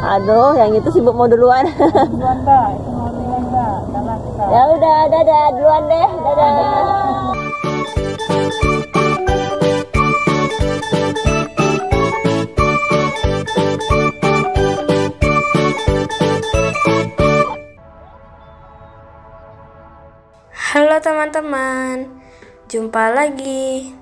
Aduh, yang itu sibuk mau duluan. Duluan Mbak, itu mau duluan Mbak. Karena kita. Ya udah, dadah duluan deh, dadah. Halo teman-teman, jumpa lagi.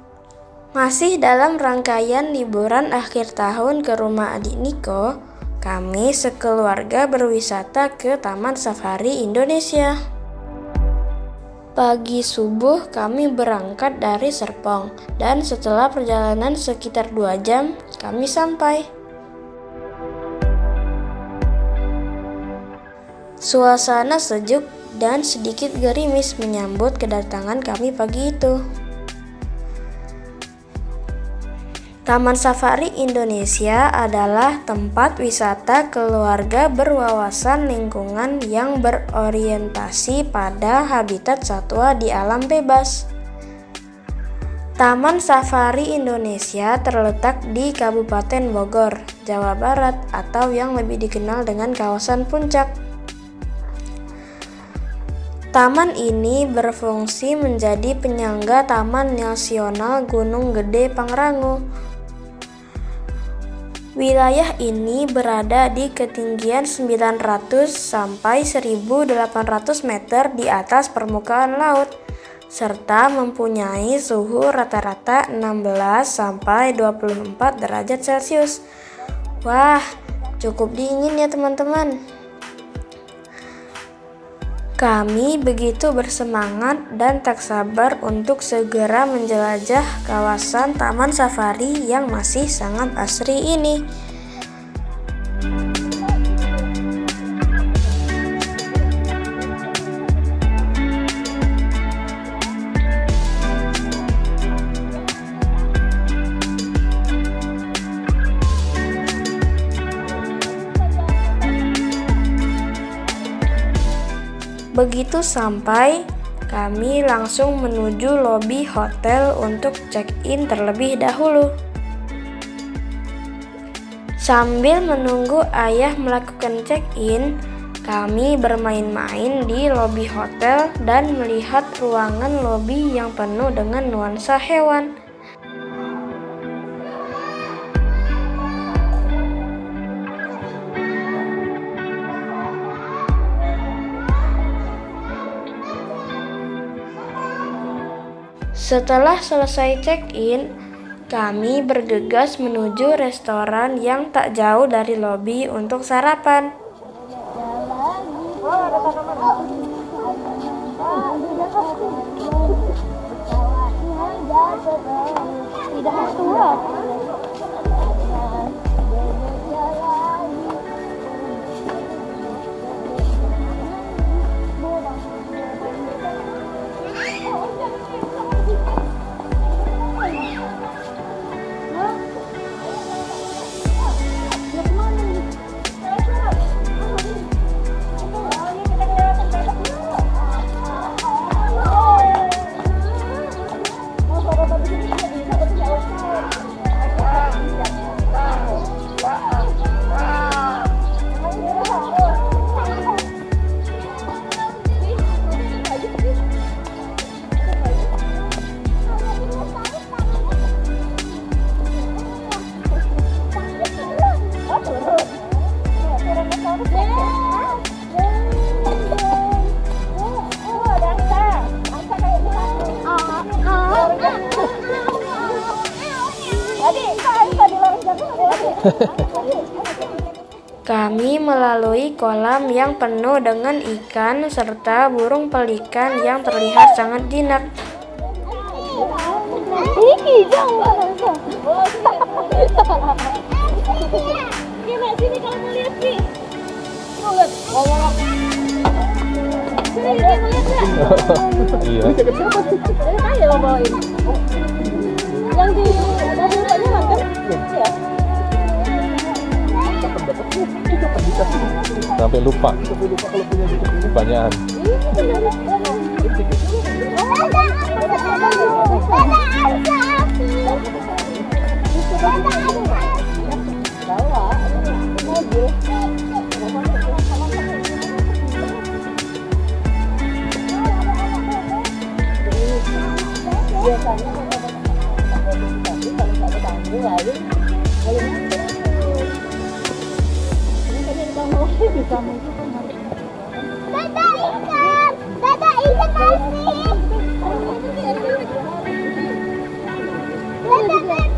Masih dalam rangkaian liburan akhir tahun ke rumah adik Niko, kami sekeluarga berwisata ke Taman Safari Indonesia. Pagi subuh kami berangkat dari Serpong, dan setelah perjalanan sekitar 2 jam, kami sampai. Suasana sejuk dan sedikit gerimis menyambut kedatangan kami pagi itu. Taman Safari Indonesia adalah tempat wisata keluarga berwawasan lingkungan yang berorientasi pada habitat satwa di alam bebas. Taman Safari Indonesia terletak di Kabupaten Bogor, Jawa Barat, atau yang lebih dikenal dengan kawasan Puncak. Taman ini berfungsi menjadi penyangga Taman Nasional Gunung Gede Pangrango. Wilayah ini berada di ketinggian 900 sampai 1800 meter di atas permukaan laut, serta mempunyai suhu rata-rata 16 sampai 24 derajat Celcius. Wah, cukup dingin ya teman-teman. Kami begitu bersemangat dan tak sabar untuk segera menjelajah kawasan Taman Safari yang masih sangat asri ini. Begitu sampai, kami langsung menuju lobi hotel untuk check-in terlebih dahulu. Sambil menunggu ayah melakukan check-in, kami bermain-main di lobi hotel dan melihat ruangan lobi yang penuh dengan nuansa hewan. Setelah selesai check-in, kami bergegas menuju restoran yang tak jauh dari lobi untuk sarapan. Kami melalui kolam yang penuh dengan ikan serta burung pelikan yang terlihat sangat jinak. Sini kalau mau lihat sih. Iya. Dari saya lo bawain. Yang di bapaknya makan? Iya. Sampai lupa kebanyakan. Bawa mobil. kamu itu kan harus Dadah ikan. Dadah ikan kasih. Dadah bebek.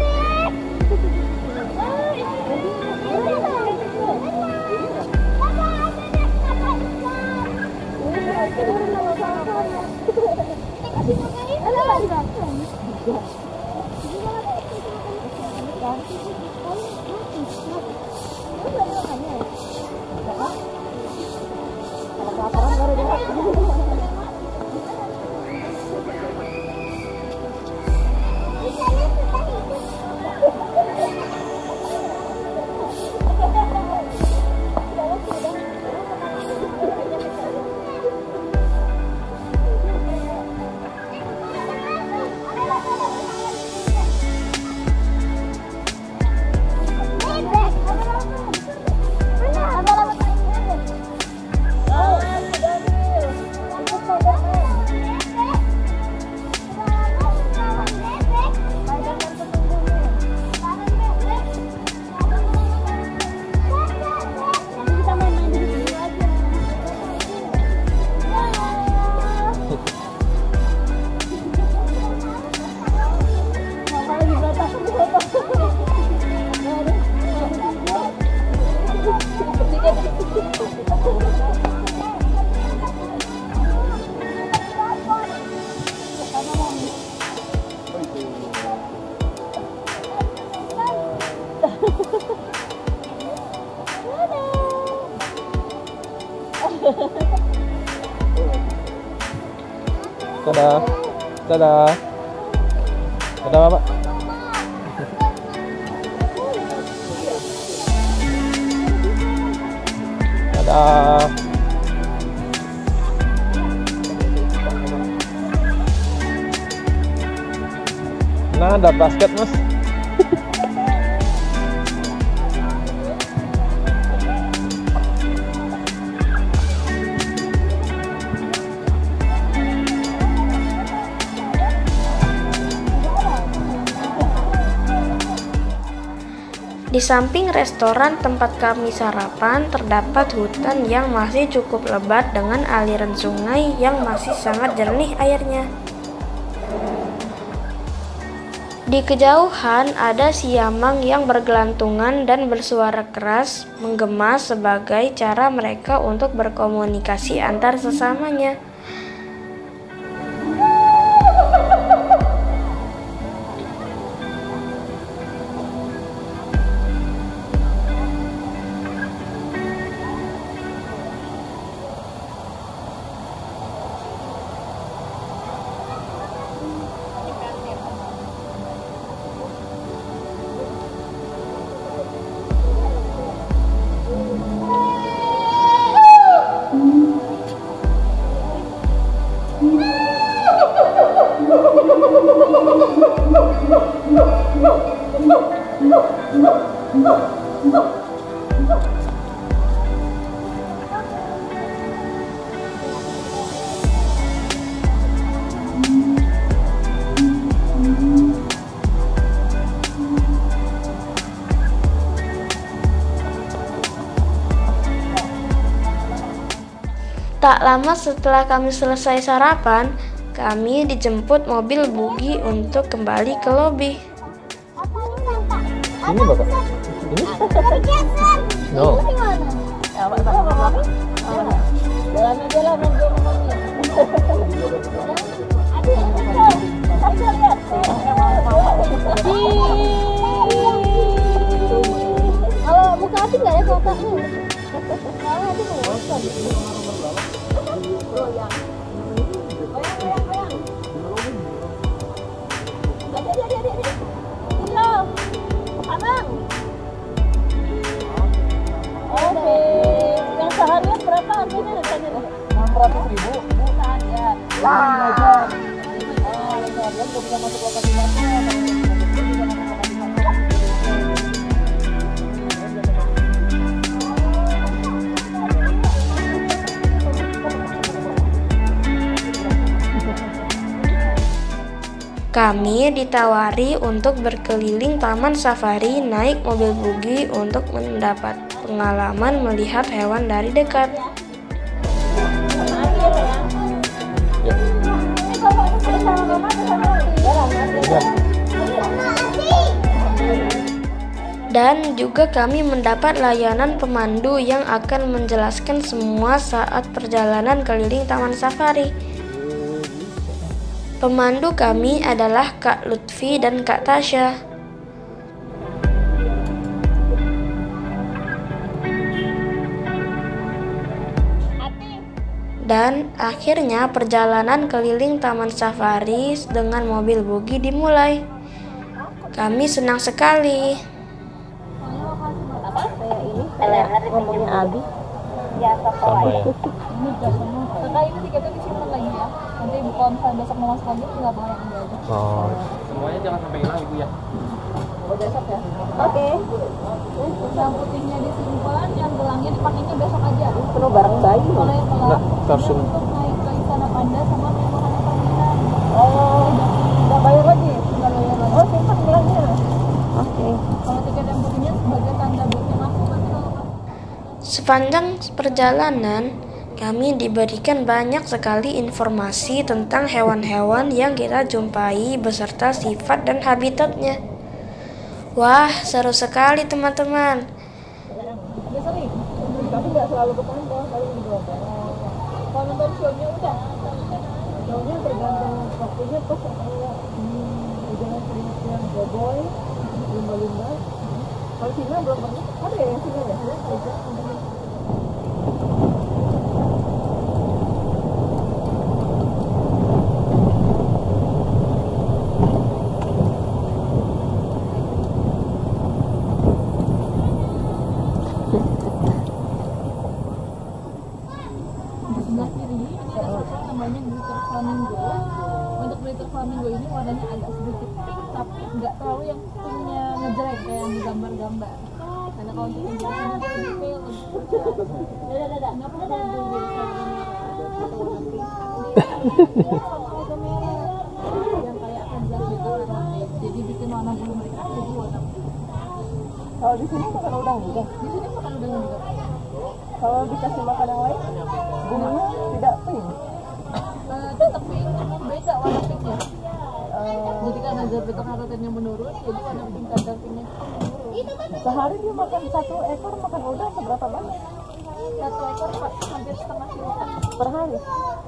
Dadah. Dadah. Dadah, Bapak. Dadah. Nah, ada basket, Mas. Di samping restoran tempat kami sarapan, terdapat hutan yang masih cukup lebat dengan aliran sungai yang masih sangat jernih airnya. Di kejauhan ada siamang yang bergelantungan dan bersuara keras, menggema sebagai cara mereka untuk berkomunikasi antar sesamanya. Tak lama setelah kami selesai sarapan, kami dijemput mobil buggy untuk kembali ke lobi. Sini, Bapak. Ini? No. jalan aja lah nunggu ngomongnya. Kalau buka hati nggak ya kakaknya? Kalau hati nggak ya? Abang. Oke. Yang seharian berapa harganya rencananya? 600.000. Bukan ya. Wah. Seharian gak bisa masuk lokasi makan. Kami ditawari untuk berkeliling taman safari naik mobil buggy untuk mendapat pengalaman melihat hewan dari dekat. Ya. Dan juga kami mendapat layanan pemandu yang akan menjelaskan semua saat perjalanan keliling Taman Safari. Pemandu kami adalah Kak Lutfi dan Kak Tasya. Dan akhirnya perjalanan keliling Taman Safari dengan mobil buggy dimulai. Kami senang sekali. Ngomongin Abi. Sama ya. Kakak ini tiketnya disimpan lagi ya. Nanti kalau misalnya besok mau masuk lagi tinggal bawa yang ini aja. Oh. Semuanya jangan sampai hilang ibu ya. Oh besok ya. Oke. Yang putihnya disimpan, yang gelangnya dipakainya besok aja. Penuh barang bayi. Kalau yang Enggak, gelang Tarsun. untuk naik ke Istana Panda sama Mewahana Permainan. Oh, Udah bayar lagi? Tinggal bayar lagi. oh simpan gelangnya. Oke. Kalau tiket yang putihnya sebagai tanda bukti masuk nanti kalau Sepanjang perjalanan, kami diberikan banyak sekali informasi tentang hewan-hewan yang kita jumpai beserta sifat dan habitatnya. Wah, seru sekali teman-teman. udah sering. Tapi nggak selalu ke Panda, paling di Bromo. Kalau nonton show-nya udah. Show-nya tergantung waktunya pas udah sering yang boboy, lumba-lumba. Kalau singa belum pernah, ada ya yang singa ya? Sebelah kiri ini ada satu namanya glitter flamingo. Untuk glitter flamingo ini warnanya agak sedikit pink tapi nggak terlalu yang pinknya ngejreng kayak yang di gambar-gambar. Karena kalau untuk yang jelas ini dia lebih pale, lebih cerah. Nggak perlu bulu sama agak merah. Yang kayak akan jelas beta merah. Jadi bikin warna bulu mereka jadi warna pink. Kalau di sini makan udang juga. Di sini makan udang juga. Kalau dikasih makan yang lain, bumbunya tidak pink. Tetap pink, cuma beda warna pinknya. Jadi karena zat beta karotennya menurun, jadi warna pink kadar pinknya menurun. Sehari dia makan 1 ekor makan udang seberapa banyak? 1 ekor hampir setengah kilo. Per hari?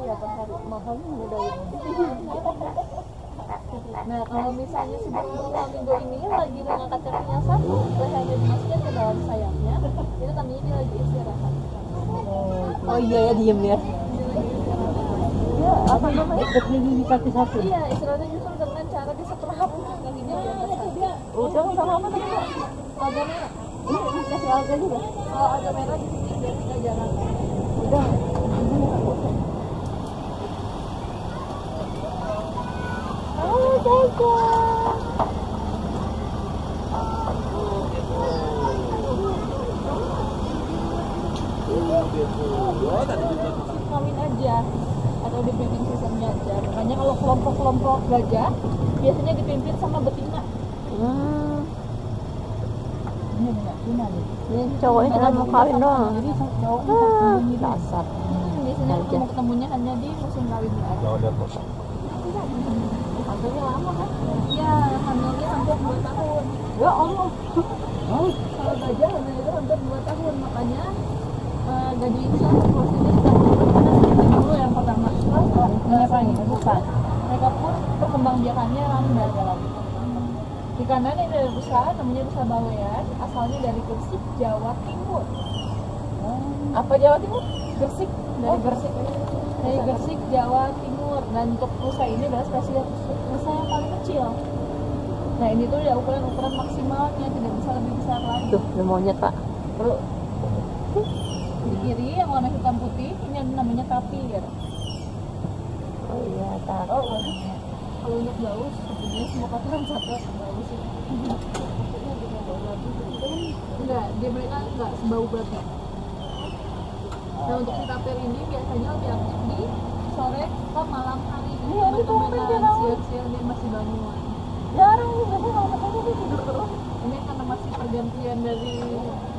Iya per hari. Mahalnya udah ini. Nah kalau misalnya si burung flamingo ini lagi mengangkat kakinya satu, lehernya dimasukkan ke dalam sayapnya, itu tandanya dia lagi istirahat. Oh iya ya diem ya. Ya apa namanya? Berdiri di kaki satu. Iya istirahatnya justru dengan cara disetrap kakinya di atas satu. Udang sama apa tadi? Alga merah. Ini dikasih alga juga. Kalau alga merah di sini biasanya jarang. Udang. Oh, jago. Kawin aja atau dipimpin sistemnya aja. Makanya kalau kelompok-kelompok gajah biasanya dipimpin sama betina. Ini enggak betina nih. Ini cowoknya cuma mau kawin doang. Jadi cowoknya Dasar. biasanya ketemu ketemunya hanya di musim kawinnya aja. Jangan lihat kok. Hamilnya lama kan? Iya, hamilnya hampir 2 tahun. Ya Allah. Kalau gajah hamil itu hampir 2 tahun, makanya gajah itu satu prosesnya sudah dulu yang pertama. Apa ini? Bukan. Mereka pun perkembangbiakannya lambat dalam. Di kanan ini ada rusa, namanya rusa bawean, asalnya dari Gresik, Jawa Timur. Apa Jawa Timur? Gresik, dari Gresik. Dari Gresik, Jawa Timur. Dan untuk rusa ini adalah spesies rusa yang paling kecil. Nah ini tuh ya ukuran maksimalnya, tidak bisa lebih besar lagi. Tuh, ada monyet pak. Perlu. Di kiri yang warna hitam putih, ini namanya tapir. Oh iya, tak. Oh, kalau untuk baus, sebenarnya semua kotoran satu baus itu. Enggak, dia mereka enggak sebau babi. Nah untuk si tapir ini biasanya lebih aktif di sore ke malam hari. Teman-teman siang-siang dia masih bangun. Jarang nih, biasanya kalau makannya dia tidur terus. Ini karena masih pergantian dari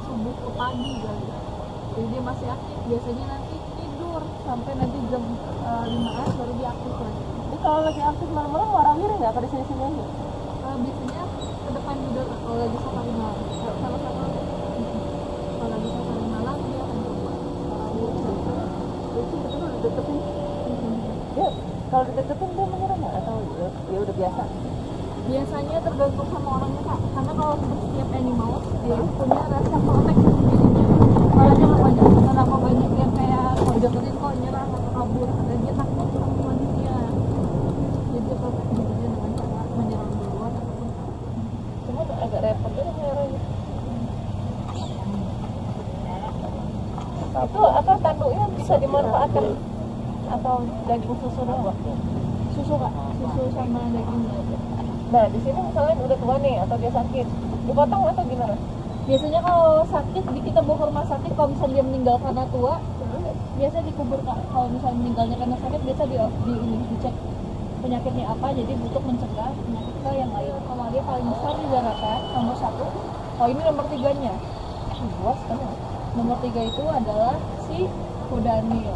subuh ke pagi kali ya. Jadi dia masih aktif, biasanya nanti tidur sampai nanti jam 5-an baru dia aktif lagi. Jadi kalau lagi aktif malam-malam warawir nggak pada sini-sini aja? Biasanya ke depan juga Kak, kalau lagi safari malam. Kalau lagi safari malam dia akan coba warawir. Itu betul udah deketin. Ya, kalau dideketin dia menyerah nggak atau ya udah biasa? Biasanya tergantung sama orangnya Kak, karena kalau untuk setiap animal dia punya rasa protek sendirinya. Makanya kenapa banyak yang kayak kalau deketin kok nyerang atau kabur, karena dia takut sama manusia. Jadi dia protek dirinya dengan cara menyerang duluan ataupun Cuma agak repot juga menyerahnya. Itu apa tanduknya bisa dimanfaatkan atau daging susu doang? susu Kak, susu sama dagingnya aja. Nah di sini misalnya udah tua nih atau dia sakit, dipotong atau gimana? Biasanya kalau sakit kita bawa ke rumah sakit, kalau misalnya dia meninggal karena tua, biasa dikubur Kak. Kalau misalnya meninggalnya karena sakit biasa dicek penyakitnya apa, jadi untuk mencegah penyakit ke yang lain. Kalau dia paling besar di daratan nomor 1, oh ini nomor 3-nya. Luas kan? Nomor 3 itu adalah si kudanil.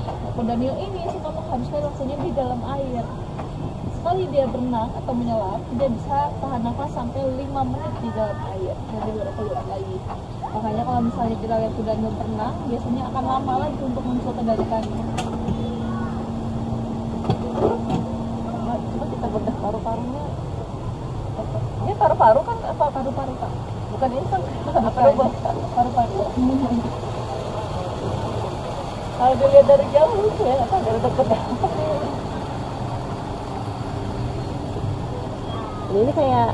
Nah, kudanil ini suka menghabiskan waktunya di dalam air. Sekali dia berenang atau menyelam, dia bisa tahan nafas sampai 5 menit di dalam air, nanti baru keluar lagi. Makanya kalau misalnya kita lihat kudanil berenang, biasanya akan lama lagi untuk muncul ke daratan. Coba kita bedah paru-parunya. Dia paru-paru kan apa? Paru-paru Kak. Bukan insang. Paru-paru. Kalau dilihat dari jauh lucu ya, atau dari dekat. Ini kayak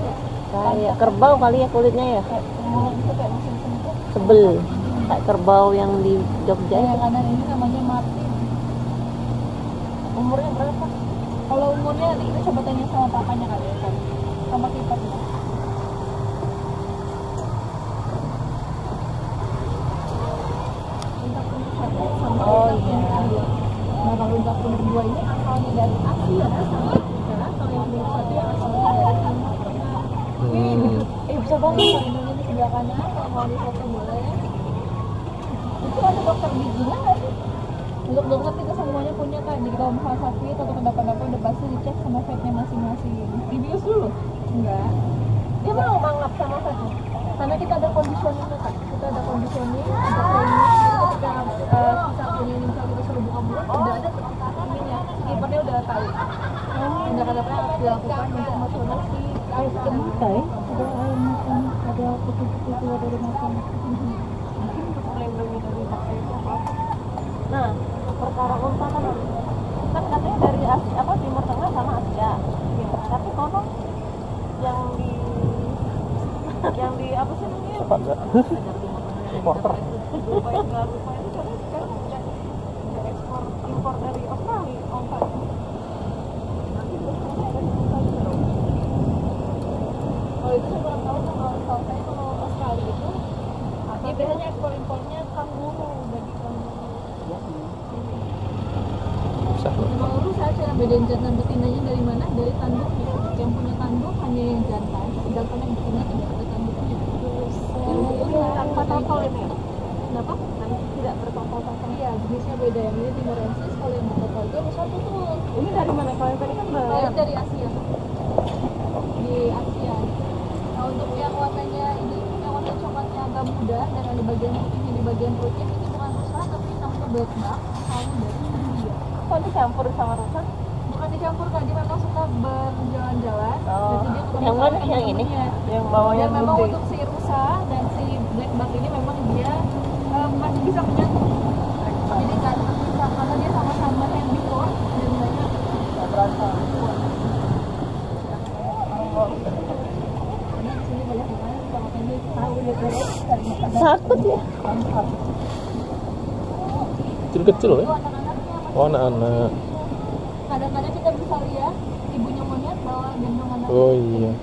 kerbau kali ya kulitnya ya. Mulut itu kayak mesin semut. Sebel. Kayak kerbau yang di Jogja. Yang kanan ini namanya Martin. Umurnya berapa? Kalau umurnya kita coba tanya sama papanya kali ya, kan? Sama kipernya. Oh iya. Nah kalau untuk berdua ini asalnya dari Asia sama Afrika, kalau yang nomor 1 yang asalnya dari Timur Tengah. Bisa banget. Kalau ini di sebelah kanan, kalau mau di foto boleh ya. Itu ada dokter giginya nggak sih? Untuk dokter kita semuanya punya kan, jadi kalau misalnya sakit atau kenapa-napa udah pasti dicek sama vetnya masing-masing. Dibius dulu? Enggak. Dia mau mangap sama saya. Karena kita ada conditioning tuh Kak, kita ada conditioning, ada training, jadi ketika kita punya misal kita suruh buka mulut, udah ada ininya, kipernya udah tahu tindakan apa yang harus dilakukan untuk masalah si air mata ya, ada air mata, ada putih-putih keluar dari mata. Mungkin untuk melindungi dari bakteri itu apa? Nah, perkara unta kan katanya dari Asia, apa Timur Tengah sama Asia. Tapi konon yang di apa sih namanya? Apa enggak? Importer. Rupa itu karena sekarang udah ekspor impor dari Australia, onta. Nanti berikutnya dari Australia. Kalau itu saya kurang tahu, kalau saya kalau Australia itu, dia biasanya ekspor impornya kanguru, daging kanguru. Bisa. Kanguru saya cara bedain jantan betinanya dari mana? Dari tanduknya. Yang punya tanduk hanya yang jantan, sedangkan yang betina tidak ada tanduknya. Tanpa totol ini ya? Kenapa? Tidak bertotol-totol. Iya, jenisnya beda. Yang ini Timorensis, kalau yang bertotol itu ada satu tuh. Ini dari mana? Kalau yang tadi kan Dari Asia. Di Asia. Nah, untuk yang warnanya ini, yang warna coklatnya agak muda dan ada bagian putihnya di bagian perutnya, itu bukan rusa, tapi namanya black buck, asalnya dari India. kok dicampur sama rusa? Bukan dicampur Kak, dia memang suka berjalan-jalan. Oh. Jadi dia ketemu Yang mana? sama Yang ini? temennya. Yang bawahnya Dan memang gede. untuk si rusa dan si black buck ini memang dia masih bisa menyatu. Jadi nggak bisa karena dia sama-sama herbivore dan banyak Nggak berasa. karena di sini banyak makanan kalau ini tahu dia terus cari makanan. Takut ya? Kecil-kecil ya? Itu anak-anaknya Oh, anak-anak. kadang-kadang kita bisa lihat ibunya monyet bawa gendong anak. Oh iya.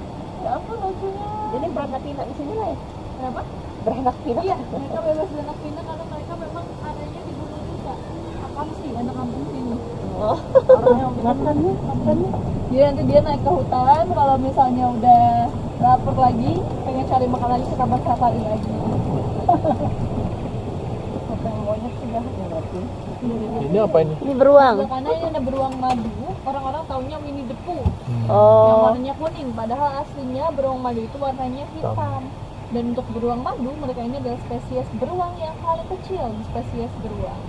Ya ampun lucunya. Jadi beranak pinak di sini lah ya? Kenapa? Beranak pinak? Iya, mereka bebas beranak pinak karena mereka memang adanya di gunung juga. Akamsi, anak kampung sini. Oh. Orang yang makannya. Jadi nanti dia naik ke hutan, kalau misalnya udah lapar lagi, pengen cari makan lagi ke kamar safari lagi. Makan monyet sudah ya berarti. Ini apa ini? Ini beruang. Karena ini ada beruang madu, orang-orang taunya Winnie the Pooh. Yang Oh. warnanya kuning, padahal aslinya beruang madu itu warnanya hitam. Dan untuk beruang madu, mereka ini adalah spesies beruang yang paling kecil di spesies beruang.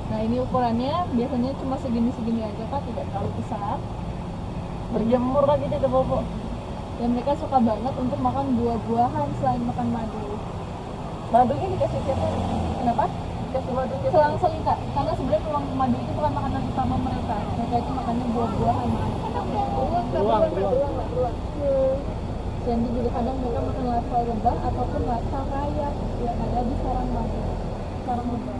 Nah ini ukurannya biasanya cuma segini-segini aja Kak, tidak terlalu besar. Berjemur lagi di bobo. Dan mereka suka banget untuk makan buah-buahan selain makan madu. Madunya dikasih siapa? Kenapa? Dikasih madu siapa? Selang-seling Kak, karena sebenarnya beruang madu itu bukan makanan utama mereka. Mereka itu makannya buah-buahan. Beruang. Jadi juga kadang mereka makan larva lebah ataupun larva rayap yang ada di sarang madu. Sarang lebah.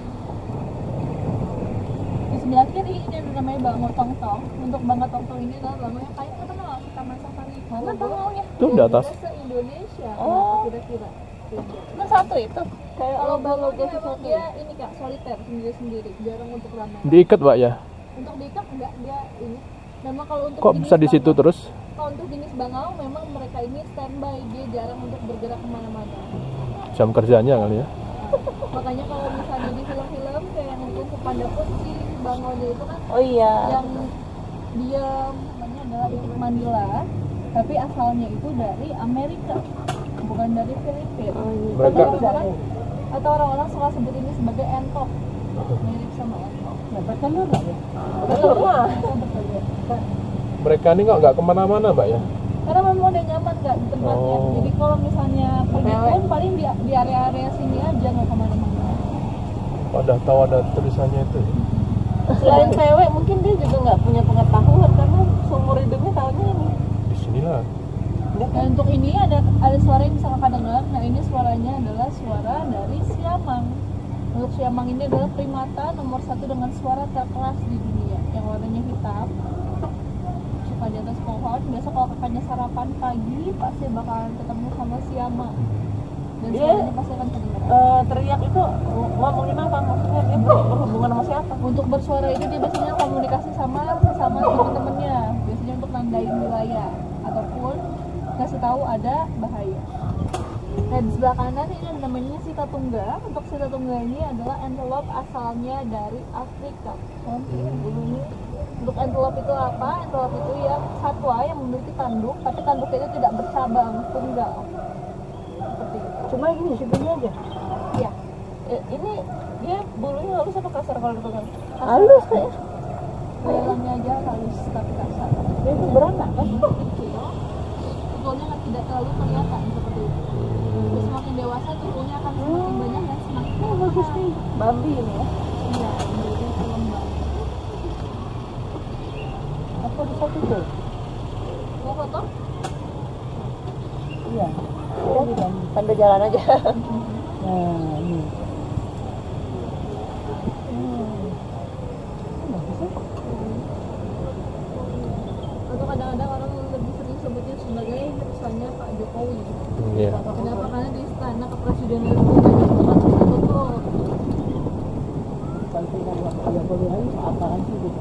Di sebelah kiri ini ada namanya bango tongtong. Untuk bango tongtong ini adalah bango yang paling terkenal di Taman Safari. Mana bangonya? Itu di atas. Se-Indonesia. Oh. Kira-kira. Itu satu itu. Kayak Kalau bango logo memang sesuatu. dia ini Kak, soliter sendiri-sendiri, jarang untuk ramai. Diikat Mbak ya? Untuk diikat enggak, dia ini. Memang kalau untuk Kok jenis bisa di situ bangau- terus? Kalau untuk jenis bangau memang mereka ini standby, dia jarang untuk bergerak kemana-mana. Jam kerjanya kali ya? Makanya kalau misalnya di film-film kayak yang di Kung Fu Panda pun si bangaunya itu kan Oh iya. yang dia namanya adalah itik Manila, tapi asalnya itu dari Amerika, bukan dari Filipina. Mereka Atau orang-orang suka sebut ini sebagai entok, mirip sama entok. Bertelur nggak ya? Bertelur lah. mereka ini kok nggak kemana-mana Mbak ya? Karena memang udah nyaman nggak di tempatnya. Oh. Jadi kalau misalnya pergi pun paling di area-area sini aja, nggak kemana-mana. Udah tahu ada tulisannya itu. Selain cewek mungkin dia juga nggak punya pengetahuan karena seumur hidupnya tahunya ini. Di sinilah. Dan untuk ini ada suara yang bisa kakak dengar. Nah ini suaranya adalah suara dari siamang. Untuk siamang ini adalah primata nomor 1 dengan suara terkeras di dunia, yang warnanya hitam. Suka di atas pohon. Biasa kalau kakaknya sarapan pagi pasti bakalan ketemu sama siamang. Dan Dia- suaranya pasti akan kedengaran. Teriak itu ngomongin apa? Maksudnya dia berhubungan sama siapa? Untuk bersuara itu dia biasanya komunikasi sama sesama teman-temannya, biasanya untuk nandain wilayah ataupun kasih tahu ada bahaya. Nah di sebelah kanan ini ada namanya sita tungga. Untuk sita tungga ini adalah antelope asalnya dari Afrika. Untuk antelope itu apa? Antelope itu yang satwa yang memiliki tanduk, tapi tanduknya itu tidak bercabang, tunggal. Seperti itu. Cuma ini sipilnya aja. Iya. Ini dia bulunya halus apa kasar kalau dipegang? Halus kayak. Dalamnya aja halus tapi kasar. Dia itu beranak kan? Kecil, tukulnya kan tidak terlalu kelihatan seperti itu. Terus semakin dewasa tukulnya akan semakin banyak dan semakin Bagus nih. Bambi ini ya. Iya, menjadi pengembang. Apa di satu tuh? Mau foto? Iya. Dia di Bambi. Sambil jalan aja. Nah, ini. Atau kadang-kadang orang lebih sering sebutnya sebagai misalnya Pak Jokowi. Iya. Kenapa? Karena di istana kepresidenan itu banyak tempat tertutup. Apaan sih gitu?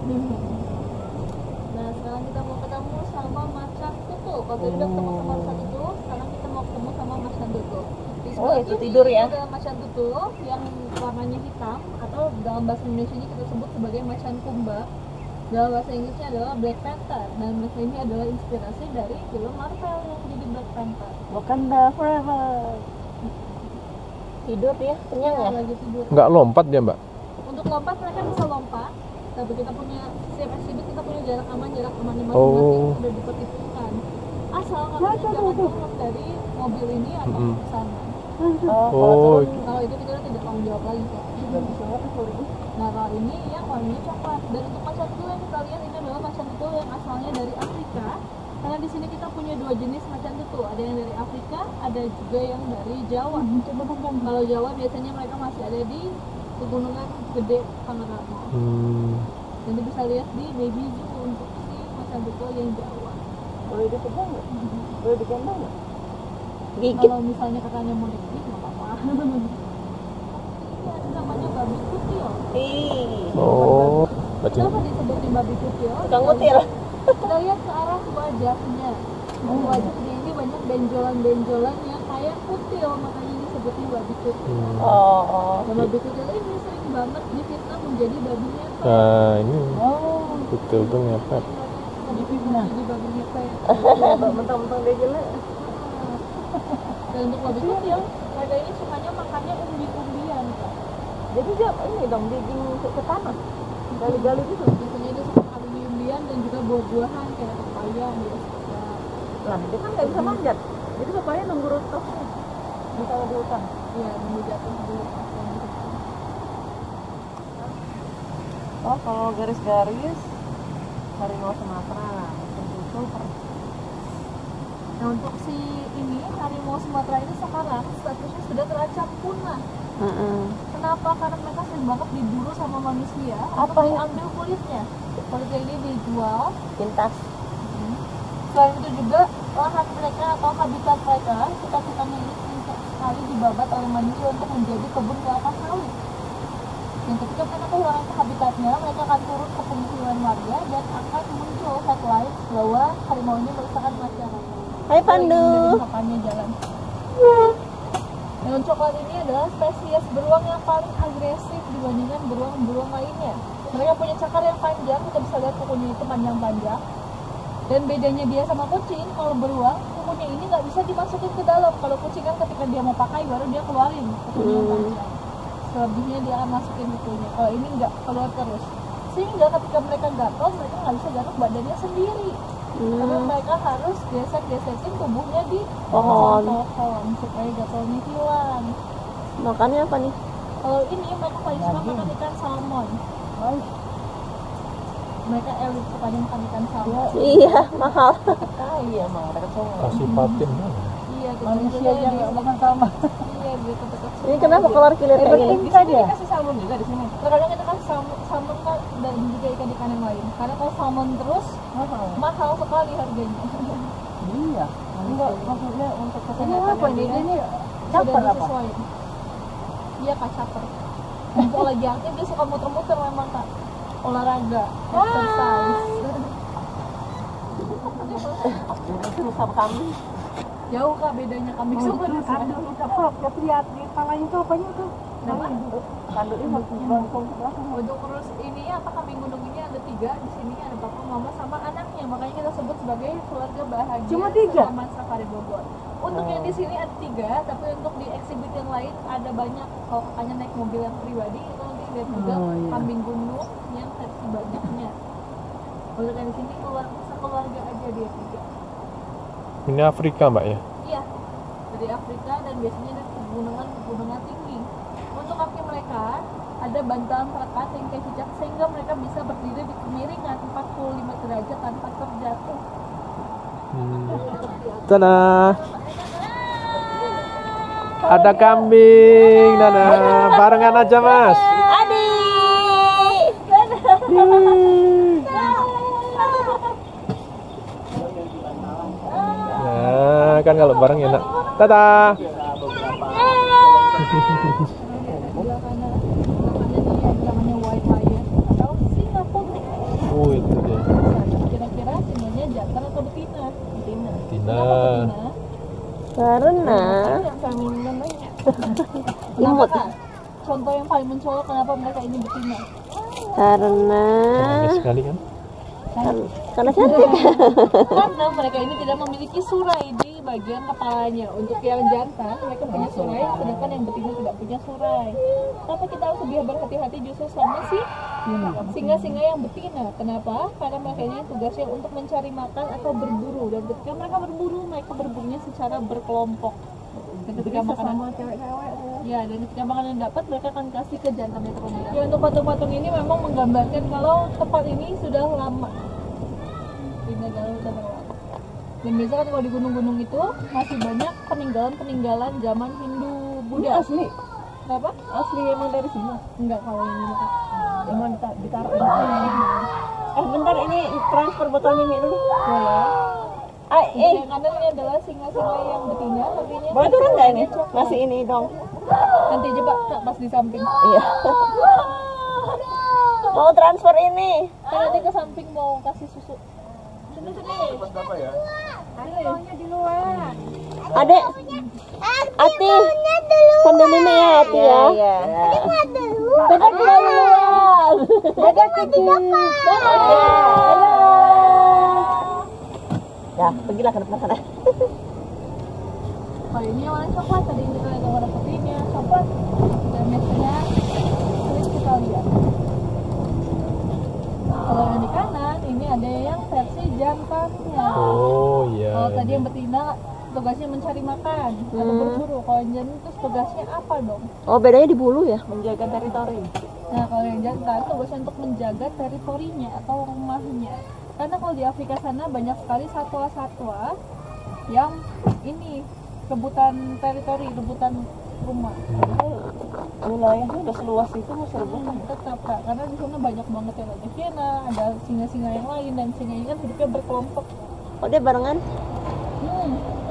Nah sekarang kita mau ketemu sama macan tutul. Kalau tadi udah ketemu sama macan itu, sekarang kita mau ketemu sama macan tutul. Di Oh, sebelah itu kiri tidur ya? ada macan tutul yang warnanya hitam atau dalam bahasa Indonesia ini kita sebut sebagai macan kumba. Dalam bahasa Inggrisnya adalah Black Panther, dan mereka ini adalah inspirasi dari film Marvel yang jadi Black Panther. Wakanda forever. Tidur ya, kenyang ya? Lagi tidur. Nggak lompat dia Mbak? Untuk lompat mereka bisa lompat, tapi kita punya setiap exhibit kita punya jarak aman masing-masing Oh. udah diperhitungkan. Asal kalian jangan turun dari mobil ini atau Mm-mm. ke sana. Oh, Kalau itu kita udah tidak tanggung jawab lagi kok. Nah kalau ini yang warnanya coklat. Dan untuk macan tutul yang kita lihat ini adalah macan tutul yang asalnya dari Afrika. Karena di sini kita punya dua jenis macan tutul, ada yang dari Afrika, ada juga yang dari Jawa. Kalau Jawa biasanya mereka masih ada di pegunungan gede Pangrango. Nanti bisa lihat di baby zoo untuk si macan tutul yang Jawa. Boleh dipegang nggak? Boleh digendong nggak? Kalau misalnya kakaknya mau digigit nggak apa-apa. Ini namanya babi kutil. oh, berarti Kenapa disebutin babi kutil? Tukang kutil. Kita lihat ke arah wajahnya. Wajahnya ini banyak benjolan-benjolan yang kayak kutil, makanya disebut disebutnya babi kut. Oh. Dan babi kut ini sering banget difitnah menjadi babi ngepet. Nah ini betul-betul ngepet. Difitnah jadi babi ngepet. Mentang-mentang dia jelek. Dan untuk babi kut yang mereka ini sukanya makannya umbi-umbian, Kak. Jadi dia ini dong digging ke tanah. Gali-gali gitu. Biasanya dia suka makan umbi-umbian dan juga buah-buahan kayak pepaya gitu. Lah, dia kan nggak bisa manjat. Jadi bapaknya nunggu rutoknya. Misalnya di hutan. Iya, nunggu jatuh dulu. Oh, kalau garis-garis harimau Sumatera super. Nah, untuk si ini harimau Sumatera ini sekarang statusnya sudah terancam punah. Kenapa? Karena mereka sering banget diburu sama manusia. Apa yang ambil kulitnya? Kulitnya ini dijual. Pintas. Selain itu juga lahan mereka atau habitat mereka, kita-kitanya ini sering sekali dibabat oleh manusia untuk menjadi kebun kelapa sawit. Dan ketika mereka kehilangan habitatnya, mereka akan turun ke pemukiman warga dan akan muncul headline bahwa harimau ini meresahkan masyarakat. Hai Pandu. Makanya jalan. Daun coklat ini adalah spesies beruang yang paling agresif dibandingkan beruang-beruang lainnya. Mereka punya cakar yang panjang, kita bisa lihat kukunya itu panjang-panjang. Dan bedanya dia sama kucing, kalau beruang, kukunya ini nggak bisa dimasukin ke dalam. Kalau kucing kan ketika dia mau pakai, baru dia keluarin kukunya yang panjang. Selebihnya dia akan masukin kukunya. Kalau ini nggak, keluar terus. Sehingga ketika mereka gatal, mereka nggak bisa garuk badannya sendiri. Karena mereka harus gesek-gesekin tubuhnya di pohon supaya gatalnya hilang. Makannya apa nih? Kalau ini mereka paling suka makan ikan salmon. Mereka elit kepada makan ikan salmon. Iya, mahal. Iya, mahal. Kasih patin mana? Iya, manusia yang nggak makan salmon. Iya, gitu betul. Ini kenapa keluar kilir kayak gini? Bisa dikasih salmon juga di sini. Terkadang kita kan salmon kan dan juga ikan-ikan yang lain. Karena kalau salmon terus mahal sekali harganya. Iya. Enggak, maksudnya untuk kesehatan. Apa ini? Caper apa? Iya, Kak, caper. Mumpung lagi aktif dia suka muter-muter memang, Kak. Olahraga, exercise. Itu sama kami. Jauh, Kak, bedanya kambing sama Kandung itu apa? Lihat di kepalanya itu apanya tuh? Kandung ini masih bangkong ke belakang. Untuk urus ini apa kambing gunung ini ada 3, di sini ada papa, mama sama anaknya, makanya kita sebut sebagai keluarga bahagia. Cuma 3? Taman Safari Bogor. Untuk yang di sini ada 3, tapi untuk di eksibit yang lain ada banyak. Kalau kakaknya naik mobil yang pribadi itu nanti lihat juga kambing gunung yang versi banyaknya. Untuk yang di sini sekeluarga aja dia 3. Ini Afrika mbak ya? Iya, dari Afrika dan biasanya dari pegunungan tinggi. Untuk kaki mereka ada bantalan perekat yang kayak cicak sehingga mereka bisa berdiri di kemiringan 45 derajat tanpa terjatuh. Tada! Ada kambing, Nana. Barengan aja mas. Nah, kan kalau bareng enak. Tada! Namanya white lion atau Singapore. Oh itu dia. Kira-kira sebenarnya jantan atau betina? Betina. Betina. Karena Kenapa, Kak? Contoh yang paling mencolok kenapa mereka ini betina? karena Manis sekali kan? karena cantik. Karena mereka ini tidak memiliki surai di bagian kepalanya. Untuk yang jantan mereka punya surai, sedangkan yang betina tidak punya surai. Tapi kita harus lebih berhati-hati justru sama si singa-singa yang betina. Kenapa? Karena mereka ini tugasnya untuk mencari makan atau berburu, dan ketika mereka berburu, mereka berburunya secara berkelompok. Dan ketika makanan ya, dan ketika makanan dapat, mereka akan kasih ke jantan itu. Ya, untuk patung-patung ini memang menggambarkan kalau tempat ini sudah lama. Dan biasanya kan kalau di gunung-gunung itu masih banyak peninggalan-peninggalan zaman Hindu Buddha. Asli. Apa? Asli emang dari sini. Enggak, kalau ini Emang ditaruh di sini. Bentar, ini transfer botol Mimi dulu. boleh. Yang kanan ini adalah singa-singa yang betina, tapi ini Boleh turun nggak ini? Masih ini dong. nanti aja Pak, Kak, pas di samping. Iya. Mau transfer ini. Kan nanti ke samping mau kasih susu. Di luar. Adek. Ati. Sambil mimi ya, Ati ya. Iya. Beda duluan. Beda kecil. Ya, pergilah ke depan sana. Kalau ini warna coklat, tadi kita lihat warna putihnya coklat. Dan biasanya sering kita lihat. Kalau yang di kanan, ini ada yang versi jantannya. Oh iya. Kalau tadi yang betina tugasnya mencari makan atau berburu. Kalau yang jantan itu tugasnya apa dong? Oh, bedanya di bulu ya? Menjaga teritori. Nah, kalau yang jantan tugasnya untuk menjaga teritorinya atau rumahnya. Karena kalau di Afrika sana banyak sekali satwa-satwa yang ini rebutan teritori, rebutan rumah. Wilayahnya udah seluas itu masih rebutan. Tetap Kak, karena di sana banyak banget yang ada hiena, ada singa-singa yang lain, dan singa ini kan hidupnya berkelompok. Oh, dia barengan?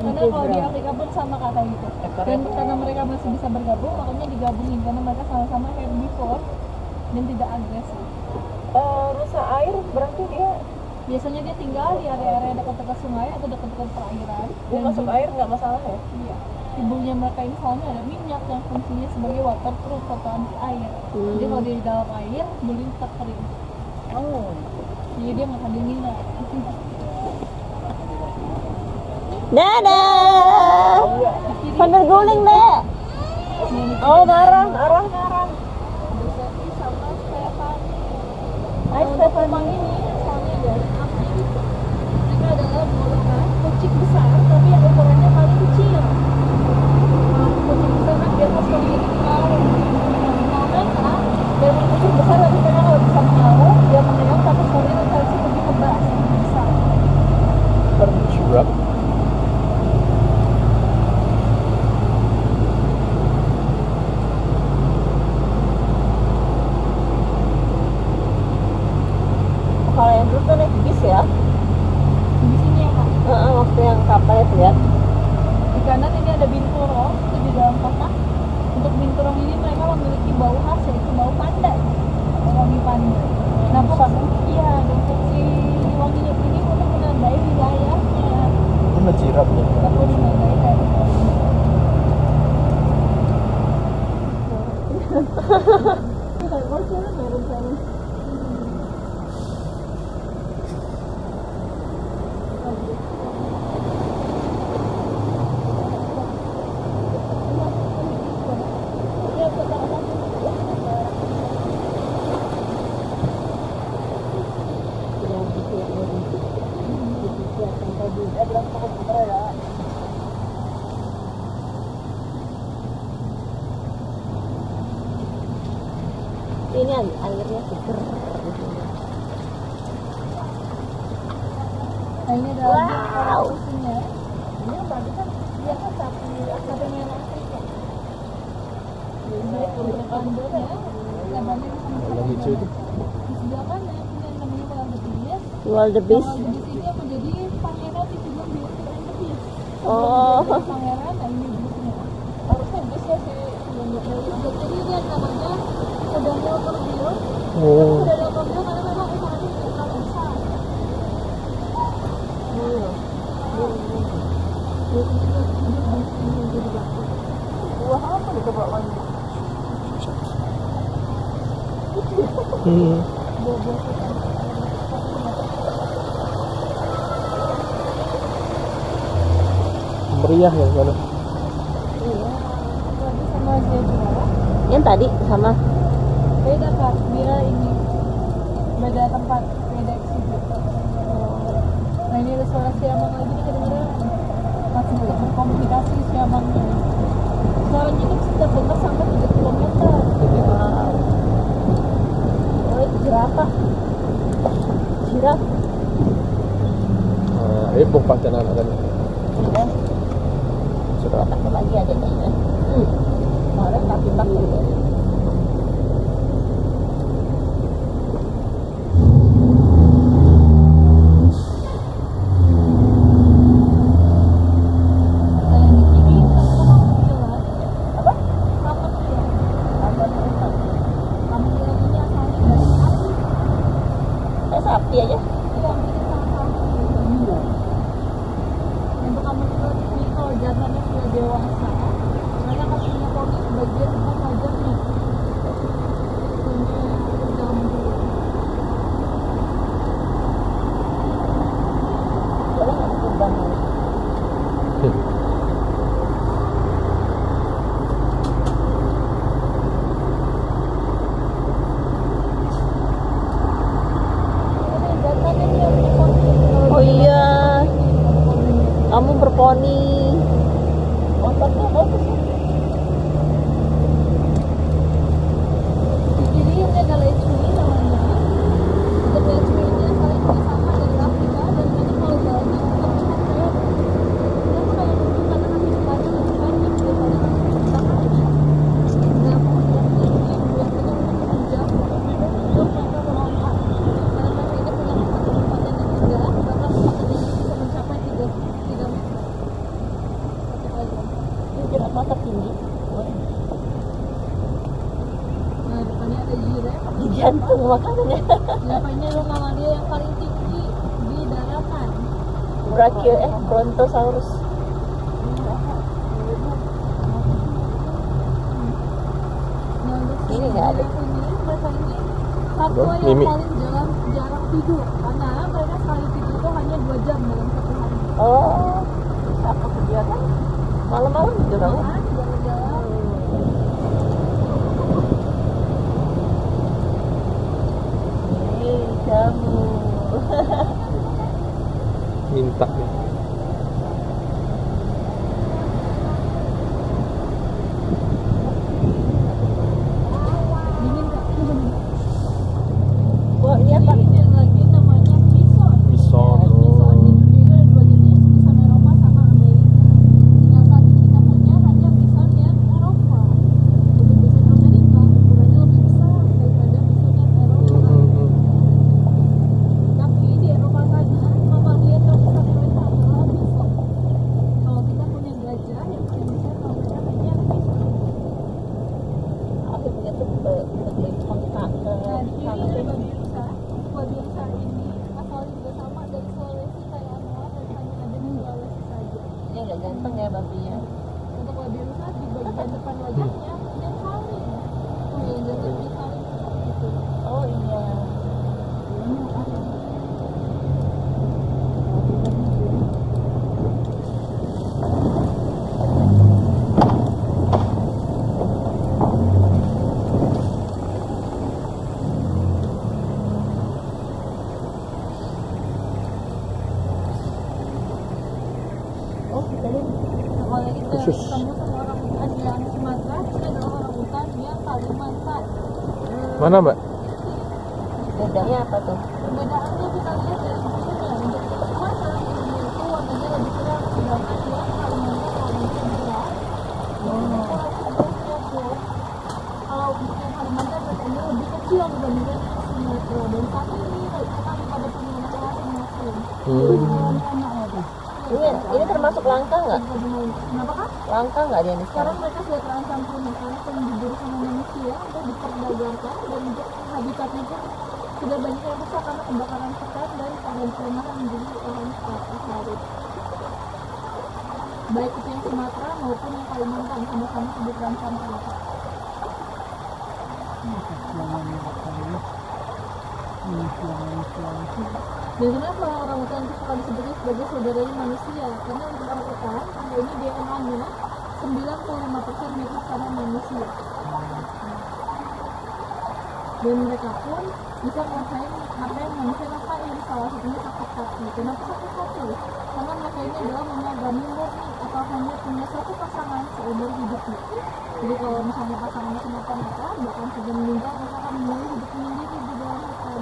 Karena kalau di Afrika pun sama kata gitu. Dan karena mereka masih bisa bergabung, makanya digabungin karena mereka sama-sama herbivore dan tidak agresif. Rusa air berarti dia Biasanya dia tinggal di area-area dekat-dekat sungai atau dekat-dekat perairan. dia masuk air nggak masalah ya? Iya. Tubuhnya mereka ini soalnya ada minyak yang fungsinya sebagai waterproof atau anti air. Jadi kalau dia di dalam air, bulunya tetap kering. Oh. Jadi dia nggak kedinginan. Dadah. Sambil guling, Dek. Oh, marah. Josephine sama Stephanie. Hai, Stephanie. Ini asalnya dari Amerika. Mereka adalah golongan kucing besar, tapi yang ukurannya paling kecil. Kucing besar kan biasa sekali mengaum. Nah, mereka dari kucing besar, tapi mereka kalau bisa mengaum, dia mengaum tapi suaranya versi lebih kebas, lebih besar. Berjuang. Kalau yang dulu tuh naik bis ya? Di sini ya Kak. Waktu yang kapal itu lihat. Di kanan ini ada binturong, itu di dalam kotak. Untuk binturong ini mereka memiliki bau khas, yaitu bau pandai atau wangi pandai. Nah, iya, dan fungsi wanginya ini untuk menandai wilayahnya Ini jirap ya. atau menandai teritorinya. Ini airnya seger. Nah, ini adalah wow. Susunya. Ini yang tadi kan biasa sapi merah Afrika. Jadi untuk kandungnya, lebarnya sama Yang hijau itu. di sebelah kanan ini yang namanya wildebeest. Wildebeest. Wildebeest ini yang menjadi pangeran di film Beauty and the Beast. Oh. Jadi pangeran, nah ini beastnya. Harusnya beast ya sih. Jadi ini yang namanya Sedaniel Corbeil. Oh. Sedaniel Corbeil karena memang ukurannya tidak terlalu besar. Buah apa nih coba lagi? Meriah ya sana. Tadi sama zebra. Yang tadi sama. Beda Kak, dia ini beda tempat, beda exhibit. Nah ini ada suara siamang lagi nih kedengeran. Masih bisa berkomunikasi siamangnya. Suaranya itu bisa dengar sampai 3 km. Wow. Oh, itu jerapah. Jiraf. Ini bumpak jalan ada nih. Sudah. Takut lagi adanya. Kemarin takut. Sapi aja. Untuk kamu ini kalau jalannya jantung makanya. Siapa ini rumah mamalia yang paling tinggi di daratan? Brontosaurus. Ini nggak ada. Mereka ini satwa yang Mimi. paling jarang tidur karena mereka sekali tidur itu hanya 2 jam dalam satu hari. Oh, apa kegiatan? Malam-malam tidur dong. Jalan-jalan. Kamu. Minta nih. Dingin nggak? Wah, ini apa? Ini lagi namanya bison. Bison. Bison ini ada 2 jenis, bison Eropa sama Amerika. Yang saat ini kita punya hanya bison yang Eropa. Untuk bison Amerika ukurannya lebih besar daripada bison yang Eropa. Tapi di Eropa saja mamalia terbesar mereka adalah bison. Kalau kita punya gajah yang paling besar kalau mereka hanya bison. Aku punya cepet kontak ke Nah, di sini ada babi rusa. Babi rusa ini asalnya juga sama dari Sulawesi kayak Anoa dan hanya ada di Sulawesi saja. Ini agak ganteng ya babinya. Untuk babi rusa di bagian depan wajahnya punya saling. Oh, yang jangan punya saling seperti itu. Oh iya. Oh, tadi Nah, kalau kita Khusus. ketemu sama orang hutan yang Sumatera, ini adalah orang hutan yang Kalimantan. Mana mbak? bedanya apa tuh? Perbedaannya kita lihat dari bulunya. Untuk Sumatera bulunya itu warnanya lebih terang, sedangkan yang Kalimantan warnanya cerah. Kalau untuk yang Kalimantan badannya lebih kecil dibandingkan yang Sumatera. Dan saat ini mereka pada punya anak masing-masing. Ini termasuk langka nggak? Kenapa kah? Langka nggak dia nih Sekarang sekarang? mereka sudah terancam punah karena diburu sama manusia untuk diperdagangkan dan untuk habitatnya pun sudah banyak yang rusak karena kebakaran hutan dan perumahan menjadi lahan sawit. Baik itu yang Sumatera maupun yang Kalimantan sama-sama sudah terancam punah. Dan kenapa orang hutan itu suka disebutnya sebagai saudaranya manusia? Karena untuk orang hutan, tangga ini DNA-nya 95% mirip sama manusia. Dan mereka pun bisa ngerasain apa yang manusia rasain, salah satunya sakit hati. Kenapa sakit hati? Karena mereka ini adalah monogami murni atau hanya punya satu pasangan seumur hidupnya. Jadi kalau misalnya pasangannya kenapa mereka, bahkan sudah meninggal, mereka akan memilih hidup sendiri di dalam hutan.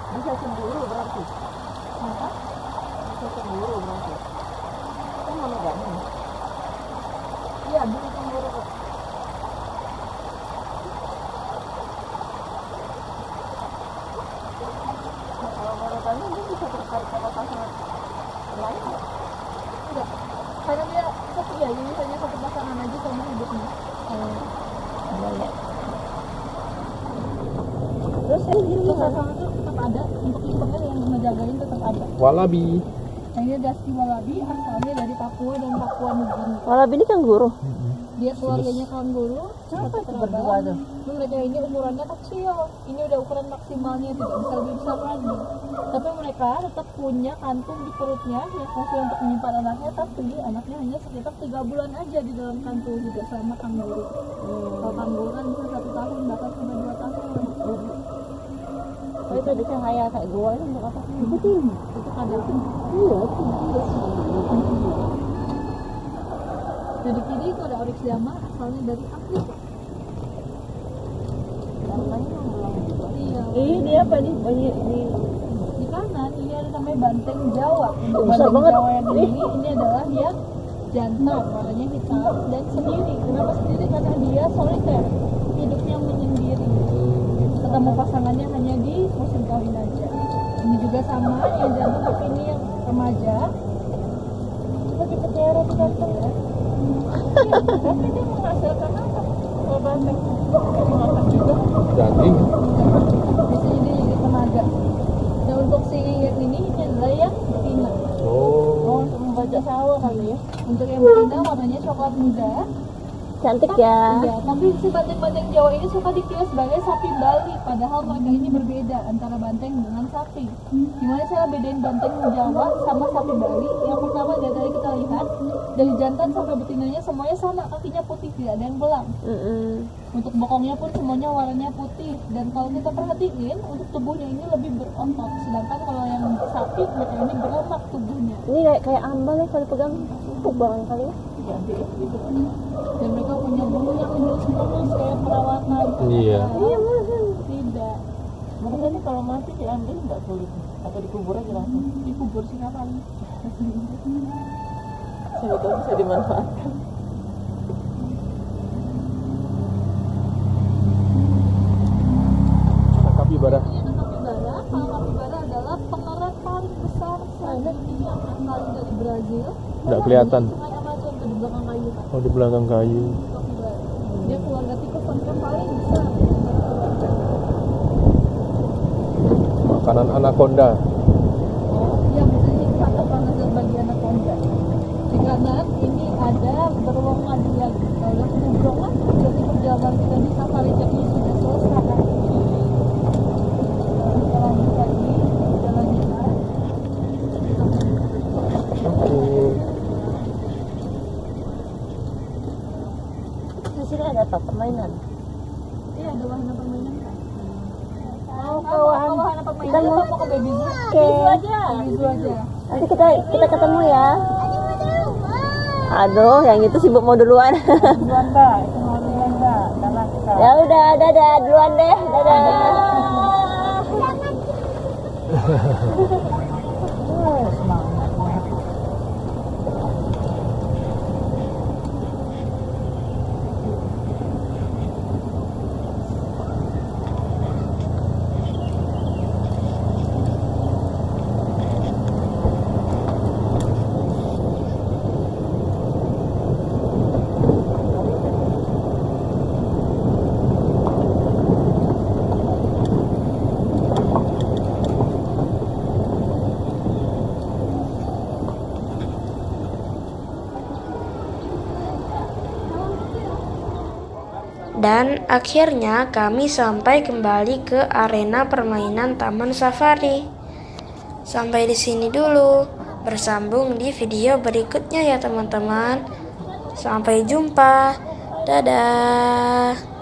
Bisa cemburu berarti. Kenapa? Bisa cemburu berarti. Kan monogami. Iya, bukan cemburu kok. Kalau monogami dia bisa tertarik sama pasangan lain nggak? Enggak. Karena dia setia, jadi hanya satu pasangan aja seumur hidupnya. Iya. Terus untuk pasangan itu tetap ada, untuk lingkungan yang ngejagain tetap ada. Walabi. Yang ini dusky wallaby asalnya dari Papua dan Papua Nugini. Walabi ini kanguru. Dia keluarganya kanguru. Siapa itu kerabat. berdua tuh? Mereka ini umurannya kecil. Ini udah ukuran maksimalnya, tidak bisa lebih besar lagi. Tapi mereka tetap punya kantung di perutnya yang fungsi untuk menyimpan anaknya. Tapi anaknya hanya sekitar 3 bulan aja di dalam kantung, juga sama kanguru. Kalau kanguru kan bisa 1 tahun bahkan sampai 2 tahun. Oh, itu ada cahaya kayak gua ini untuk apa? Itu kadang. Iya. Jadi kiri itu ada oryx llama asalnya dari Afrika. Iya. Ini apa nih? Banyak di Di kanan ini ada namanya banteng Jawa. Untuk Besar banteng banget. Jawa yang ini adalah dia jantan, warnanya hitam dan sendiri. Kenapa sendiri? Karena dia soliter, hidupnya menyendiri. Ketemu pasangannya hanya di musim kawin aja. Ini juga sama, yang jantan tapi ini yang remaja. Coba kita pelihara tuh banteng ya. Tapi dia menghasilkan apa? Kalau banteng, Daging. Biasanya dia jadi tenaga. Nah untuk si yang ini adalah yang betina. Oh. Untuk membajak sawah kali ya. Untuk yang betina warnanya coklat muda. Cantik ya. Iya, tapi si banteng-banteng Jawa ini suka dikira sebagai sapi Bali, padahal mereka ini berbeda antara banteng dengan sapi. Gimana cara bedain banteng Jawa sama sapi Bali? Yang pertama dari tadi kita lihat, dari jantan sampai betinanya semuanya sama, kakinya putih, tidak ada yang belang. Untuk bokongnya pun semuanya warnanya putih. Dan kalau kita perhatiin, untuk tubuhnya ini lebih berotot, sedangkan kalau yang sapi mereka ini berlemak tubuhnya. Ini kayak ambal ya kalau pegang empuk banget kali ya. Dan mereka punya bulu yang mulus-mulus kayak perawatan. Iya. Iya mungkin tidak. Mereka ini kalau mati diambil nggak kulit atau dikubur aja langsung. Dikubur sih kapan? Siapa tahu bisa dimanfaatkan. Kapibara. Ini ada kapibara. Kalau kapibara adalah pengerat paling besar sedunia, asalnya dari Brazil. Nggak kelihatan. Sungai Amazon tuh di belakang kayu kan. Oh, di belakang kayu. Kapibara. Dia keluarga tikus yang paling besar. Makanan anaconda. Ya biasanya ditangkap hasil bagi anaconda. Di kanan ini ada beruang aduan. Kalau udah ketemu beruang, berarti perjalanan kita di safari ini sudah selesai. Kita lanjut lagi jalan kita. Di sini ada apa permainan? Iya ada wahana permainan kan? Mau ke wahana permainan atau mau ke baby zoo? Oke. Baby zoo aja. Nanti kita ketemu ya. Aduh, yang itu sibuk mau duluan. Duluan dah, itu mau duluan dah. Karena kita Ya udah, dadah duluan deh. Dadah. Dan akhirnya kami sampai kembali ke arena permainan Taman Safari. Sampai di sini dulu. Bersambung di video berikutnya ya teman-teman. Sampai jumpa. Dadah.